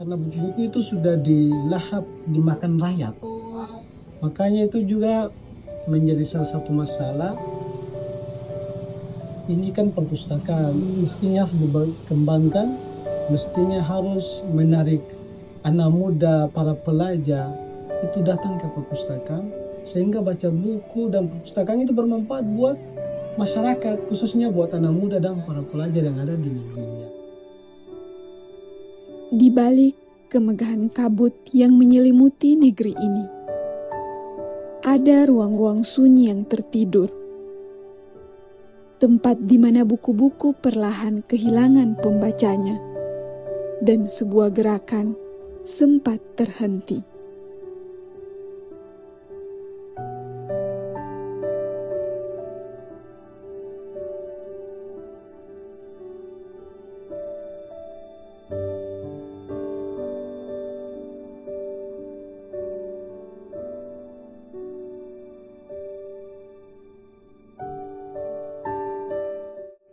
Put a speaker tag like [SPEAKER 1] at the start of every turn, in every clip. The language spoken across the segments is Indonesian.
[SPEAKER 1] karena buku-buku itu sudah dilahap, dimakan rakyat. Makanya itu juga menjadi salah satu masalah. Ini kan perpustakaan, mestinya harus dikembangkan, mestinya harus menarik anak muda, para pelajar itu datang ke perpustakaan, sehingga baca buku dan perpustakaan itu bermanfaat buat masyarakat, khususnya buat anak muda dan para pelajar yang ada di negerinya.
[SPEAKER 2] Di balik kemegahan kabut yang menyelimuti negeri ini, ada ruang-ruang sunyi yang tertidur. Tempat di mana buku-buku perlahan kehilangan pembacanya, dan sebuah gerakan sempat terhenti.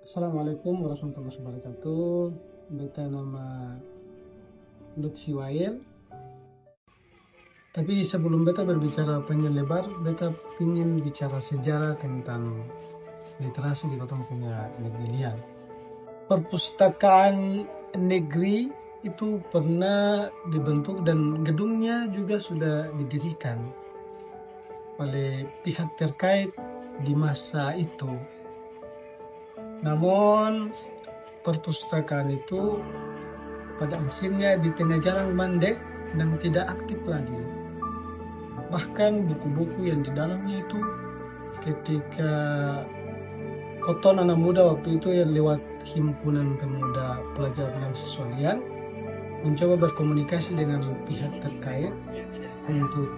[SPEAKER 1] Assalamualaikum warahmatullahi wabarakatuh. Beta nama Lutfi Wael. Tapi sebelum beta berbicara panjang lebar, beta ingin bicara sejarah tentang literasi di kota punya negeri liang. Perpustakaan negeri itu pernah dibentuk dan gedungnya juga sudah didirikan oleh pihak terkait di masa itu. Namun perpustakaan itu pada akhirnya di tengah jalan mandek dan tidak aktif lagi. Bahkan buku-buku yang di dalamnya itu ketika Koton anak muda waktu itu yang lewat himpunan pemuda pelajar mahasiswa Liang mencoba berkomunikasi dengan pihak terkait untuk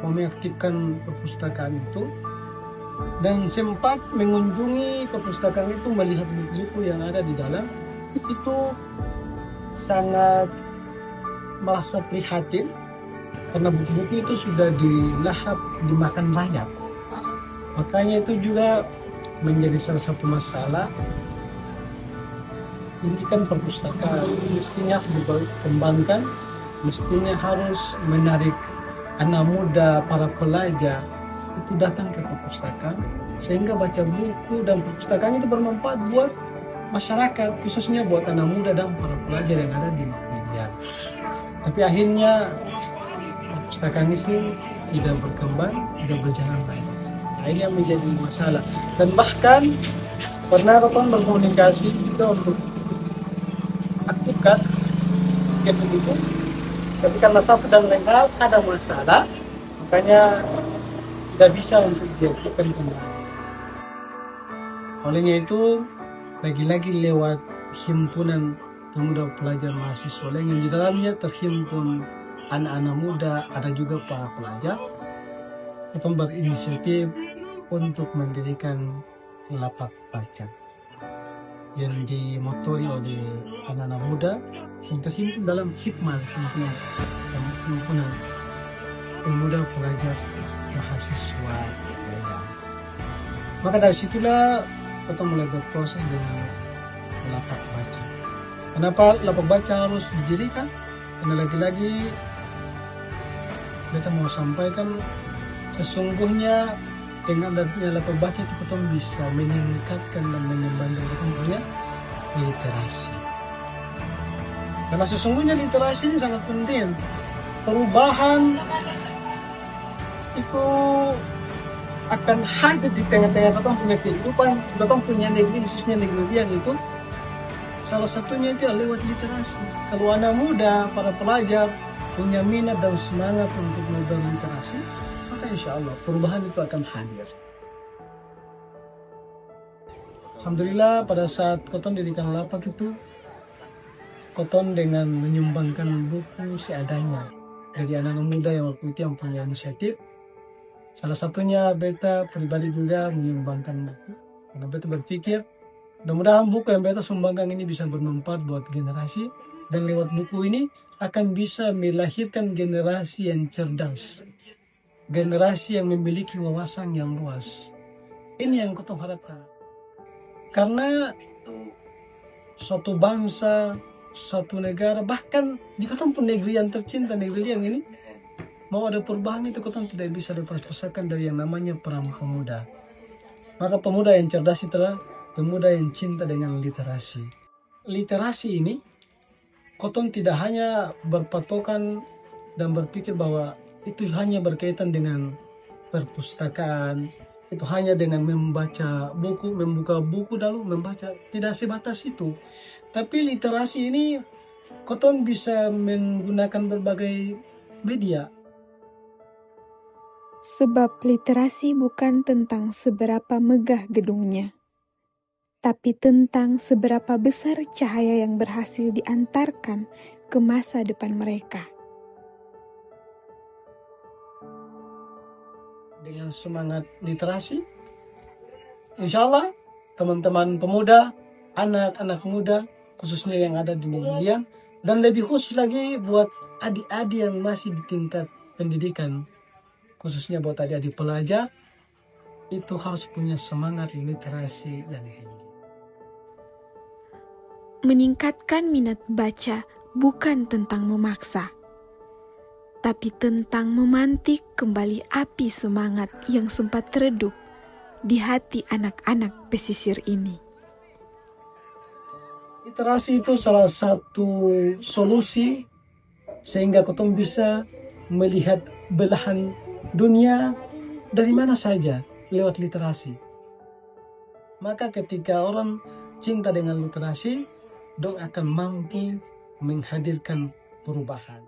[SPEAKER 1] mengaktifkan perpustakaan itu, dan sempat mengunjungi perpustakaan itu, melihat buku-buku yang ada di dalam itu sangat merasa prihatin karena buku-buku itu sudah dilahap, dimakan rakyat. Makanya itu juga menjadi salah satu masalah. Ini kan perpustakaan, mestinya harus dikembangkan, mestinya harus menarik anak muda, para pelajar itu datang ke perpustakaan, sehingga baca buku dan perpustakaan itu bermanfaat buat masyarakat, khususnya buat anak muda dan para pelajar yang ada di negerinya. Tapi akhirnya perpustakaan itu tidak berkembang, tidak berjalan baik. Akhirnya menjadi masalah. Dan bahkan pernah Koton berkomunikasi juga untuk aktifkan itu, tapi karena satu dan legal ada masalah, makanya tidak bisa untuk diaktifkan kembali. Olehnya itu lagi-lagi lewat himpunan pemuda pelajar mahasiswa yang di dalamnya terhimpun anak-anak muda, ada juga para pelajar, itu berinisiatif untuk mendirikan lapak baca yang dimotori oleh anak-anak muda yang terhimpun dalam hikmah himpunan pemuda pelajar mahasiswa. Maka dari situlah kita mulai berproses dengan lapak baca. Kenapa lapak baca harus didirikan? Karena lagi-lagi kita mau sampaikan, sesungguhnya dengan adanya lapak baca itu kita bisa meningkatkan dan mengembangkan kita punya literasi. Karena sesungguhnya literasi ini sangat penting. Perubahan itu akan hadir di tengah-tengah kita punya kehidupan, kita punya negeri, khususnya negeri yang itu salah satunya itu lewat literasi. Kalau anak muda, para pelajar punya minat dan semangat untuk belajar literasi, maka insya Allah perubahan itu akan hadir. Alhamdulillah pada saat Koton dirikan lapak itu, Koton dengan menyumbangkan buku seadanya dari anak-anak muda yang waktu itu yang punya inisiatif. Salah satunya beta pribadi juga menyumbangkan buku, karena beta berpikir mudah-mudahan buku yang beta sumbangkan ini bisa bermanfaat buat generasi, dan lewat buku ini akan bisa melahirkan generasi yang cerdas, generasi yang memiliki wawasan yang luas. Ini yang kita harapkan, karena suatu bangsa, satu negara, bahkan di kota pun negeri yang tercinta, negeri yang ini, mau ada perubahan itu kota tidak bisa dilepaskan dari yang namanya peran pemuda. Maka pemuda yang cerdas itulah pemuda yang cinta dengan literasi. Literasi ini, kota tidak hanya berpatokan dan berpikir bahwa itu hanya berkaitan dengan perpustakaan, itu hanya dengan membaca buku, membuka buku lalu membaca. Tidak sebatas itu. Tapi literasi ini koton bisa menggunakan berbagai media.
[SPEAKER 2] Sebab literasi bukan tentang seberapa megah gedungnya, tapi tentang seberapa besar cahaya yang berhasil diantarkan ke masa depan mereka.
[SPEAKER 1] Dengan semangat literasi, insya Allah teman-teman pemuda, anak-anak muda, khususnya yang ada di negerian, dan lebih khusus lagi buat adik-adik yang masih di tingkat pendidikan, khususnya buat adik-adik pelajar, itu harus punya semangat literasi yang tinggi.
[SPEAKER 2] Meningkatkan minat baca bukan tentang memaksa, tapi tentang memantik kembali api semangat yang sempat redup di hati anak-anak pesisir ini.
[SPEAKER 1] Literasi itu salah satu solusi sehingga kita bisa melihat belahan dunia dari mana saja lewat literasi. Maka ketika orang cinta dengan literasi, dong akan mampu menghadirkan perubahan.